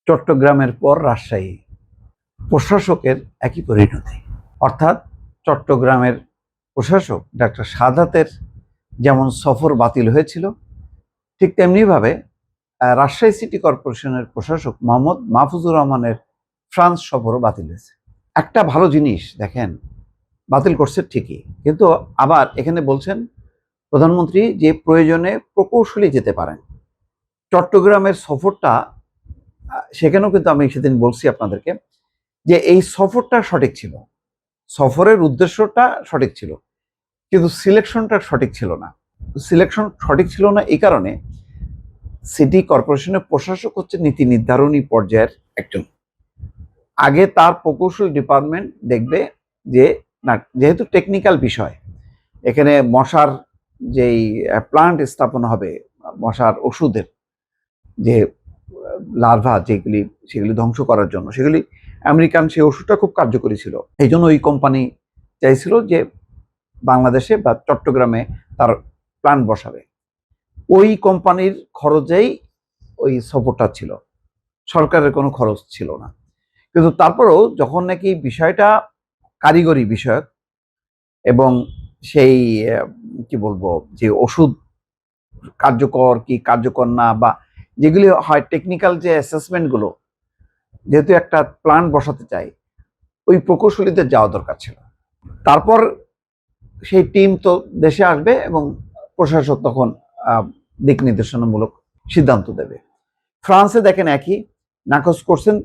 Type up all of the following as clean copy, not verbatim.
চট্টগ্রামের পর রাজশাহী, প্রশাসকের একই পরিণতি। অর্থাৎ চট্টগ্রামের প্রশাসক ডাক্তার সাদাতের যেমন সফর বাতিল হয়েছিল, ঠিক তেমনিভাবে রাজশাহী সিটি কর্পোরেশনের প্রশাসক মোহাম্মদ মাহফুজুর রহমানের ফ্রান্স সফরও বাতিল হয়েছে। একটা ভালো জিনিস দেখেন, বাতিল করছে ঠিকই, কিন্তু আবার এখানে বলছেন প্রধানমন্ত্রী যে প্রয়োজনে প্রকৌশলী যেতে পারেন। চট্টগ্রামের সফরটা, সেখানেও কিন্তু আমি সেদিন বলছি আপনাদেরকে যে এই সফরটা সঠিক ছিল, সফরের উদ্দেশ্যটা সঠিক ছিল, কিন্তু সিলেকশনটা সঠিক ছিল না। সিলেকশন সঠিক ছিল না এই কারণে, সিটি কর্পোরেশনের প্রশাসক হচ্ছে নীতি নির্ধারণী পর্যায়ের একজন। আগে তার প্রকৌশল ডিপার্টমেন্ট দেখবে যে না, যেহেতু টেকনিক্যাল বিষয়, এখানে মশার যেই প্লান্ট স্থাপন হবে, মশার ওষুধের যে লার্ভা যেগুলি, সেগুলি ধ্বংস করার জন্য, সেগুলি আমেরিকান সেই ওষুধটা খুব কার্যকরী ছিল। এই জন্য ওই কোম্পানি চাইছিল যে বাংলাদেশে বা চট্টগ্রামে তার প্ল্যান্ট বসাবে। ওই কোম্পানির খরচেই ওই সফরটা ছিল, সরকারের কোনো খরচ ছিল না। কিন্তু তারপরেও যখন নাকি বিষয়টা কারিগরি বিষয়ক এবং সেই কি বলবো, যে ওষুধ কার্যকর কি কার্যকর না, বা যেগুলি হয় টেকনিক্যাল যে অ্যাসেসমেন্টগুলো, যেহেতু একটা প্ল্যান্ট বসাতে চাই, ওই প্রকৌশলীদের যাওয়া দরকার ছিল। তারপর সেই টিম তো দেশে আসবে এবং প্রশাসক তখন দিক নির্দেশনামূলক সিদ্ধান্ত দেবে। ফ্রান্সে দেখেন একই, নাকচ করছেন,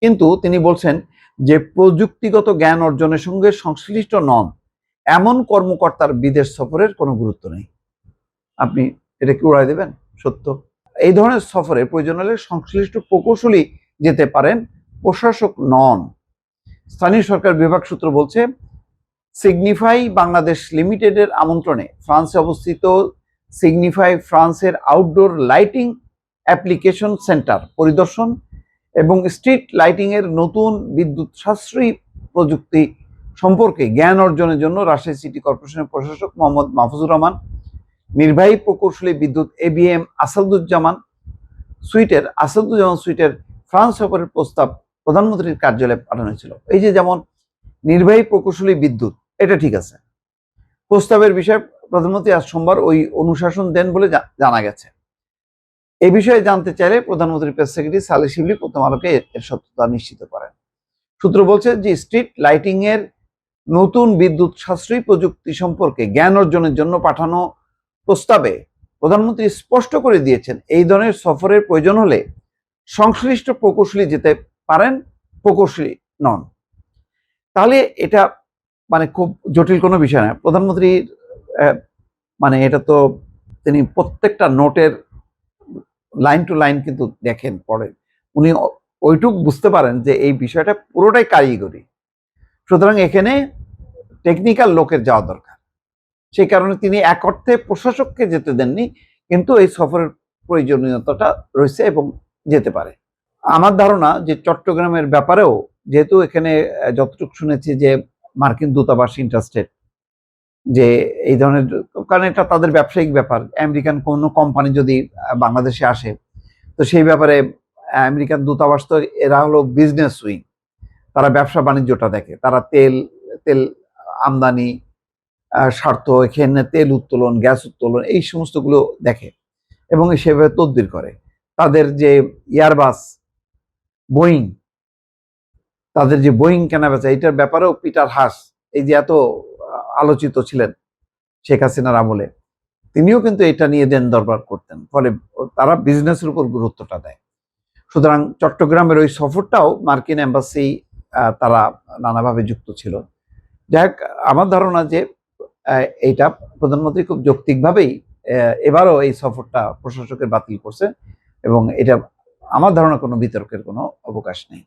কিন্তু তিনি বলছেন যে প্রযুক্তিগত জ্ঞান অর্জনের সঙ্গে সংশ্লিষ্ট নন এমন কর্মকর্তার বিদেশ সফরের কোনো গুরুত্ব নেই। আপনি এটা কি উড়াই দেবেন? সত্য। এই ধরনের সফরে প্রয়োজন হলে সংশ্লিষ্ট প্রকৌশলী যেতে পারেন, প্রশাসক নন। স্থানীয় সরকার বিভাগ সূত্র বলছে, সিগনিফাই বাংলাদেশ লিমিটেডের আমন্ত্রণে ফ্রান্সে অবস্থিত সিগনিফাই ফ্রান্সের আউটডোর লাইটিং অ্যাপ্লিকেশন সেন্টার পরিদর্শন এবং স্ট্রিট লাইটিং এর নতুন বিদ্যুৎ সাশ্রয়ী প্রযুক্তি সম্পর্কে জ্ঞান অর্জনের জন্য রাজশাহী সিটি কর্পোরেশনের প্রশাসক মোহাম্মদ মাহফুজুর রহমান, নির্বাহী প্রকৌশলী বিদ্যুৎ ABM আসাদুজ্জামান সুইটের ফ্রান্স সফরের প্রস্তাব প্রধানমন্ত্রীর কার্যালয়ে পাঠানো হয়েছিল। এই যে যেমন নির্বাহী প্রকৌশলী বিদ্যুৎ, এটা ঠিক আছে, প্রস্তাবের বিষয়ে প্রধানমন্ত্রী আজ সোমবার ওই অনুশাসন দেন বলে জানা গেছে। এই বিষয়ে জানতে চাইলে প্রধানমন্ত্রীর প্রেস সেক্রেটারি সালেহ শিবলি প্রথম আলোকে এর সত্যতা নিশ্চিত করেন। সূত্র বলছে যে স্ট্রিট লাইটিং এর নতুন বিদ্যুৎ সাশ্রয়ী প্রযুক্তি সম্পর্কে জ্ঞান অর্জনের জন্য পাঠানো প্রস্তাবে প্রধানমন্ত্রী স্পষ্ট করে দিয়েছেন এই ধরনের সফরের প্রয়োজন হলে সংশ্লিষ্ট প্রকৌশলী যেতে পারেন, প্রকৌশলী নন। তাহলে এটা মানে খুব জটিল কোনো বিষয় না। প্রধানমন্ত্রীর মানে এটা তো তিনি প্রত্যেকটা নোটের লাইন টু লাইন কিন্তু দেখেন, পড়েন, উনি ওইটুক বুঝতে পারেন যে এই বিষয়টা পুরোটাই কারিগরি, সুতরাং এখানে টেকনিক্যাল লোকের যাওয়া দরকার। সেই কারণে তিনি এক অর্থে প্রশাসককে যেতে দেননি, কিন্তু এই সফরের প্রয়োজনীয়তাটা রয়েছে এবং যেতে পারে। আমার ধারণা যে চট্টগ্রামের ব্যাপারেও, যেহেতু এখানে যতটুকু শুনেছি যে মার্কিন দূতাবাস ইন্টারেস্টেড যে এই ধরনের, কারণ এটা তাদের ব্যবসায়িক ব্যাপার। আমেরিকান কোনো কোম্পানি যদি বাংলাদেশে আসে, তো সেই ব্যাপারে আমেরিকান দূতাবাস তো, এরা হলো বিজনেস উইং, তারা ব্যবসা বাণিজ্যটা দেখে, তারা তেল আমদানি স্বার্থ, এখানে তেল উত্তোলন, গ্যাস উত্তোলন, এই সমস্তগুলো দেখে এবং সেভাবে তদবির করে। তাদের যে এয়ারবাস, বোয়িং, তাদের যে বোয়িং কেনাবেচা, এটার ব্যাপারেও পিটার হাস, এই যে এত আলোচিত ছিলেন শেখ হাসিনার আমলে, তিনিও কিন্তু এটা নিয়ে দেন দরবার করতেন, ফলে তারা বিজনেসের উপর গুরুত্বটা দেয়। সুতরাং চট্টগ্রামের ওই সফরটাও মার্কিন এম্বাসি তারা নানাভাবে যুক্ত ছিল। যাই হোক, আমার ধারণা যে এইটা প্রধানমন্ত্রী খুব যৌক্তিকভাবেই এবারও এই সফরটা প্রশাসকের বাতিল করছে এবং এটা আমার ধারণা কোনো বিতর্কের কোনো অবকাশ নেই।